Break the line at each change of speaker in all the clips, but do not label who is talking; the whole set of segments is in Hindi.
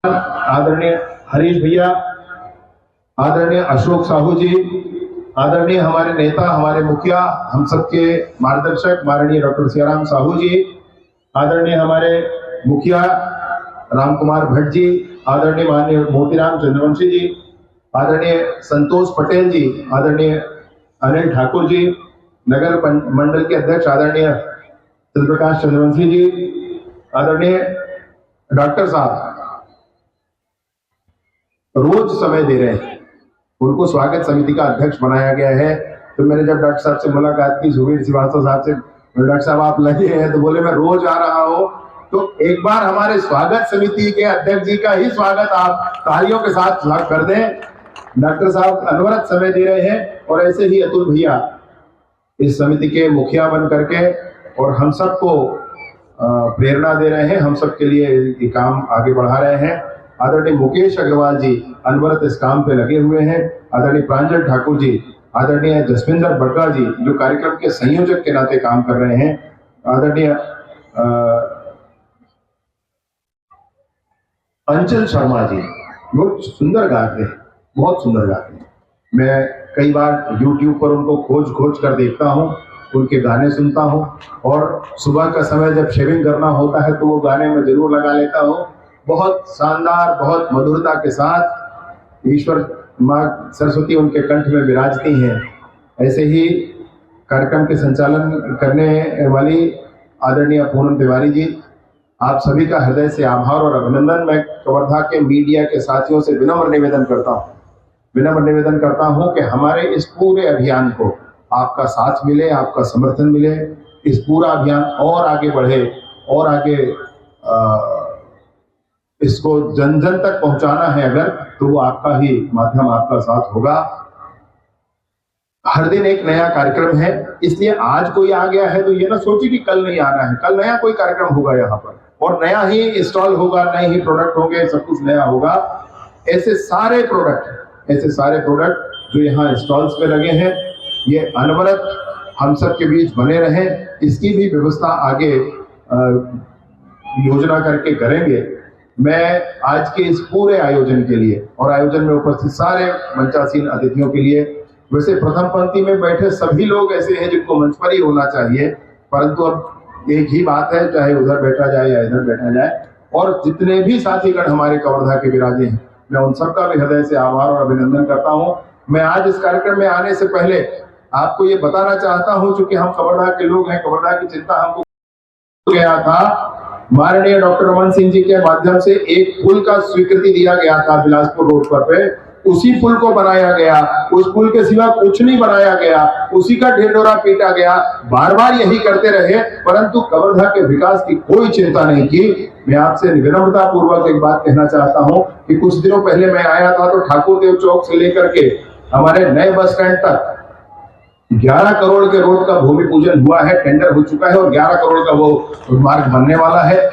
आदरणीय हरीश भैया, आदरणीय अशोक साहू जी, आदरणीय हमारे नेता, हमारे मुखिया, हम सबके मार्गदर्शक माननीय डॉक्टर सियाराम साहू जी, आदरणीय हमारे मुखिया राम कुमार भट्ट जी, आदरणीय माननीय मोतीराम चंद्रवंशी जी, आदरणीय संतोष पटेल जी, आदरणीय अनिल ठाकुर जी, नगर मंडल के अध्यक्ष आदरणीय चंद्रप्रकाश चंद्रवंशी जी, आदरणीय डॉक्टर साहब रोज समय दे रहे हैं, उनको स्वागत समिति का अध्यक्ष बनाया गया है। तो मैंने जब डॉक्टर साहब से मुलाकात की, सुबीर श्रीवास्तव साहब से, डॉक्टर साहब आप लगे हैं, तो बोले मैं रोज आ रहा हूं। तो एक बार हमारे स्वागत समिति के अध्यक्ष जी का ही स्वागत आप तालियों के साथ कर दें। डॉक्टर साहब अनवरत समय दे रहे हैं और ऐसे ही अतुल भैया इस समिति के मुखिया बन करके और हम सबको प्रेरणा दे रहे हैं, हम सबके लिए ये काम आगे बढ़ा रहे हैं। आदरणीय मुकेश अग्रवाल जी अनवरत इस काम पे लगे हुए हैं। आदरणीय प्रांजल ठाकुर जी, आदरणीय जसविंदर बड़का जी जो कार्यक्रम के संयोजक के नाते काम कर रहे हैं। आदरणीय अंचल शर्मा जी बहुत सुंदर गाते हैं, बहुत सुंदर गाते हैं। मैं कई बार YouTube पर उनको खोज कर देखता हूँ, उनके गाने सुनता हूँ और सुबह का समय जब शेविंग करना होता है तो वो गाने में जरूर लगा लेता हूँ। बहुत शानदार, बहुत मधुरता के साथ ईश्वर माँ सरस्वती उनके कंठ में विराजती हैं। ऐसे ही कार्यक्रम के संचालन करने वाली आदरणीय पूनम तिवारी जी, आप सभी का हृदय से आभार और अभिनंदन। मैं कवर्धा के मीडिया के साथियों से विनम्र निवेदन करता हूं कि हमारे इस पूरे अभियान को आपका साथ मिले, आपका समर्थन मिले। इस पूरा अभियान और आगे बढ़े और आगे इसको जन जन तक पहुंचाना है अगर, तो वो आपका ही माध्यम, आपका साथ होगा। हर दिन एक नया कार्यक्रम है, इसलिए आज कोई आ गया है तो ये ना सोचे कि कल नहीं आना है। कल नया कोई कार्यक्रम होगा यहाँ पर और नया ही स्टॉल होगा, नए ही प्रोडक्ट होंगे, सब कुछ नया होगा। ऐसे सारे प्रोडक्ट जो यहाँ स्टॉल्स में लगे हैं, ये अनवरत हम सब के बीच बने रहें, इसकी भी व्यवस्था आगे योजना करके करेंगे। मैं आज के इस पूरे आयोजन के लिए और आयोजन में उपस्थित सारे मंचासीन अतिथियों के लिए, वैसे प्रथम पंक्ति में बैठे सभी लोग ऐसे हैं जिनको मंच पर ही होना चाहिए, परंतु अब एक ही बात है, चाहे उधर बैठा जाए या इधर बैठा जाए। और जितने भी साथीगण हमारे कवर्धा के विराजे हैं, मैं उन सबका भी हृदय से आभार और अभिनंदन करता हूँ। मैं आज इस कार्यक्रम में आने से पहले आपको ये बताना चाहता हूँ, चूंकि हम कवर्धा के लोग हैं, कवर्धा की चिंता हमको गया था। माननीय डॉक्टर रमन सिंह जी के माध्यम से एक पुल का स्वीकृति दिया गया था बिलासपुर रोड पर पे, उसी पुल को बनाया गया। उस पुल के सिवा कुछ नहीं बनाया गया, उसी का ढिंढोरा पीटा गया। बार बार यही करते रहे, परंतु कवर्धा के विकास की कोई चिंता नहीं की। मैं आपसे विनम्रता पूर्वक एक बात कहना चाहता हूं कि कुछ दिनों पहले मैं आया था तो ठाकुर देव चौक से लेकर के हमारे नए बस स्टैंड तक 11 करोड़ के रोड का भूमि पूजन हुआ है, टेंडर हो चुका है और 11 करोड़ का वो मार्ग बनने वाला है।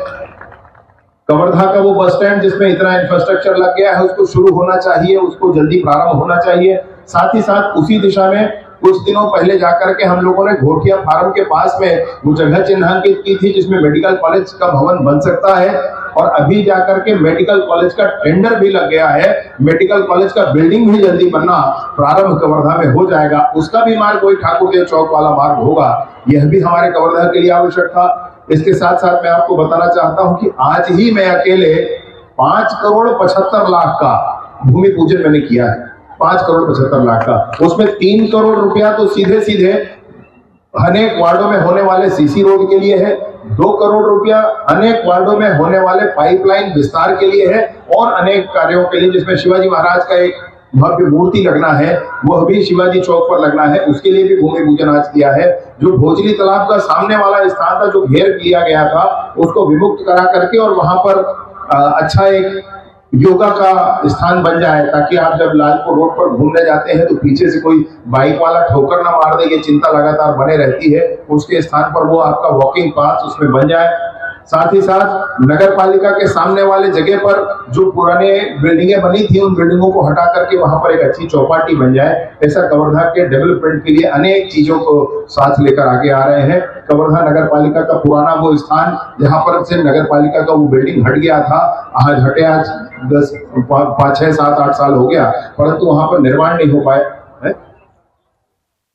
कवर्धा का वो बस स्टैंड जिसमें इतना इंफ्रास्ट्रक्चर लग गया है, उसको शुरू होना चाहिए, उसको जल्दी प्रारंभ होना चाहिए। साथ ही साथ उसी दिशा में कुछ दिनों पहले जाकर के हम लोगों ने घोटिया फार्म के पास में वो जगह चिन्हांकित की थी जिसमें मेडिकल कॉलेज का भवन बन सकता है, और अभी जाकर के मेडिकल कॉलेज का टेंडर भी लग गया है। मेडिकल कॉलेज का बिल्डिंग भी जल्दी बनना प्रारंभ कवर्धा में हो जाएगा। उसका भी मार्ग वही ठाकुर देव चौक वाला मार्ग होगा। यह भी हमारे कवर्धा के लिए आवश्यक था। इसके साथ साथ मैं आपको बताना चाहता हूं कि आज ही मैं अकेले 5 करोड़ 75 लाख का भूमि पूजन मैंने किया है। 5 करोड़ 75 लाख का, उसमें 3 करोड़ रुपया तो सीधे अनेक वार्डों में होने वाले सीसी रोड के लिए है, 2 करोड़ रुपया अनेक वार्डों में होने वाले पाइपलाइन विस्तार के लिए है, और अनेक कार्यों के लिए जिसमें शिवाजी महाराज का एक भव्य मूर्ति लगना है, वह भी शिवाजी चौक पर लगना है, उसके लिए भी भूमि पूजन आज किया है। जो भोजली तालाब का सामने वाला स्थान था जो घेर लिया गया था, उसको विमुक्त करा करके और वहां पर अच्छा एक योगा का स्थान बन जाए, ताकि आप जब लालपुर रोड पर घूमने जाते हैं तो पीछे से कोई बाइक वाला ठोकर ना मार दे, ये चिंता लगातार बने रहती है। उसके स्थान पर वो आपका वॉकिंग पाथ उसमें बन जाए। साथ ही साथ नगर पालिका के सामने वाले जगह पर जो पुराने बिल्डिंगें बनी थी उन बिल्डिंगों को हटा करके वहां पर एक अच्छी चौपाटी बन जाए। ऐसा कवर्धा के डेवलपमेंट के लिए अनेक चीजों को साथ लेकर आगे आ रहे हैं। कवर्धा नगर पालिका का पुराना वो स्थान जहां पर से नगर पालिका का वो बिल्डिंग हट गया था, आज 5, 6, 7, 8 साल हो गया, परंतु वहां पर निर्माण नहीं हो पाए।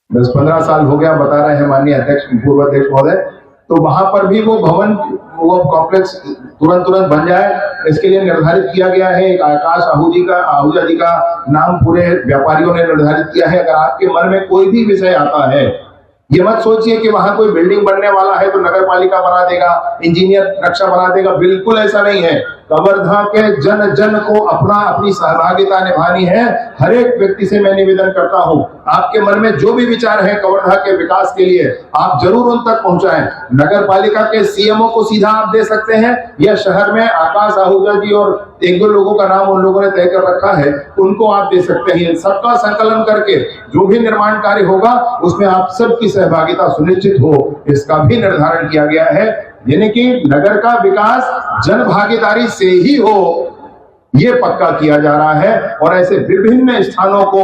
10-15 साल हो गया बता रहे हैं माननीय अध्यक्ष, पूर्व अध्यक्ष महोदय। तो वहां पर भी वो भवन, वो कॉम्प्लेक्स तुरंत बन जाए, इसके लिए निर्धारित किया गया है। एक आकाश आहूजा जी का नाम पूरे व्यापारियों ने निर्धारित किया है। अगर आपके मन में कोई भी विषय आता है, ये मत सोचिए कि वहां कोई बिल्डिंग बनने वाला है तो नगर पालिका बना देगा, इंजीनियर नक्शा बना देगा, बिल्कुल ऐसा नहीं है। कवर्धा के जन को अपनी सहभागिता निभानी है। हर एक व्यक्ति से मैं निवेदन करता हूं, आपके मन में जो भी विचार है कवर्धा के विकास के लिए, आप जरूर उन तक पहुंचाएं। नगर पालिका के सीएमओ को सीधा आप दे सकते हैं, या शहर में आकाश आहूजा जी और 1-2 लोगों का नाम उन लोगों ने तय कर रखा है, उनको आप दे सकते हैं। सबका संकलन करके जो भी निर्माण कार्य होगा उसमें आप सबकी सहभागिता सुनिश्चित हो, इसका भी निर्धारण किया गया है। यानी कि नगर का विकास जन भागीदारी से ही हो, ये पक्का किया जा रहा है। और ऐसे विभिन्न स्थानों को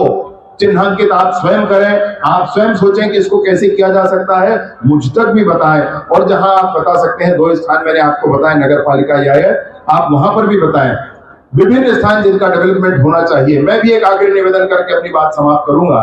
चिन्हांकित आप स्वयं करें, आप स्वयं सोचें कि इसको कैसे किया जा सकता है, मुझ तक भी बताएं। और जहां आप बता सकते हैं, 2 स्थान मैंने आपको बताया, नगर पालिका या है, आप वहां पर भी बताएं। विभिन्न स्थान जिनका डेवलपमेंट होना चाहिए। मैं भी एक आखिरी निवेदन करके अपनी बात समाप्त करूंगा।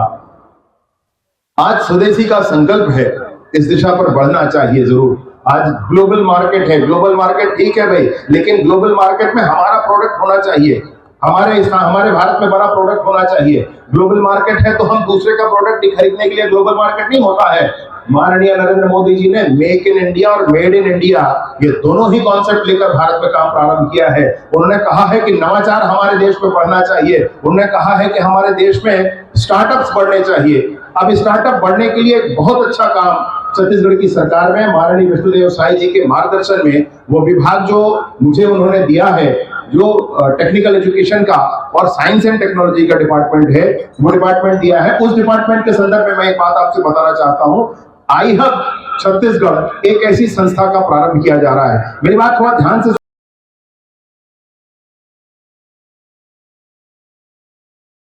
आज स्वदेशी का संकल्प है, इस दिशा पर बढ़ना चाहिए जरूर। आज ग्लोबल मार्केट है, ग्लोबल मार्केट ठीक है भाई, लेकिन ग्लोबल मार्केट में हमारा प्रोडक्ट होना चाहिए, हमारे भारत में बड़ा प्रोडक्ट होना चाहिए। ग्लोबल मार्केट है तो हम दूसरे का प्रोडक्ट खरीदने के लिए ग्लोबल मार्केट नहीं होता है। माननीय नरेंद्र मोदी जी ने मेक इन इंडिया और मेड इन इंडिया, ये दोनों ही कॉन्सेप्ट लेकर भारत में काम प्रारंभ किया है। उन्होंने कहा है कि नवाचार हमारे देश में बढ़ना चाहिए। उन्होंने कहा है कि हमारे देश में स्टार्टअप्स बढ़ने चाहिए। अब स्टार्टअप बढ़ने के लिए एक बहुत अच्छा काम छत्तीसगढ़ की सरकार में माननीय विष्णुदेव साई जी के मार्गदर्शन में वो विभाग जो मुझे उन्होंने दिया है, जो टेक्निकल एजुकेशन का और साइंस एंड टेक्नोलॉजी का डिपार्टमेंट है, वो डिपार्टमेंट दिया है। उस डिपार्टमेंट के संदर्भ में मैं एक बात आपसे बताना चाहता हूं। आई हब छत्तीसगढ़ एक ऐसी संस्था का प्रारंभ किया जा रहा है। मेरी बात थोड़ा ध्यान से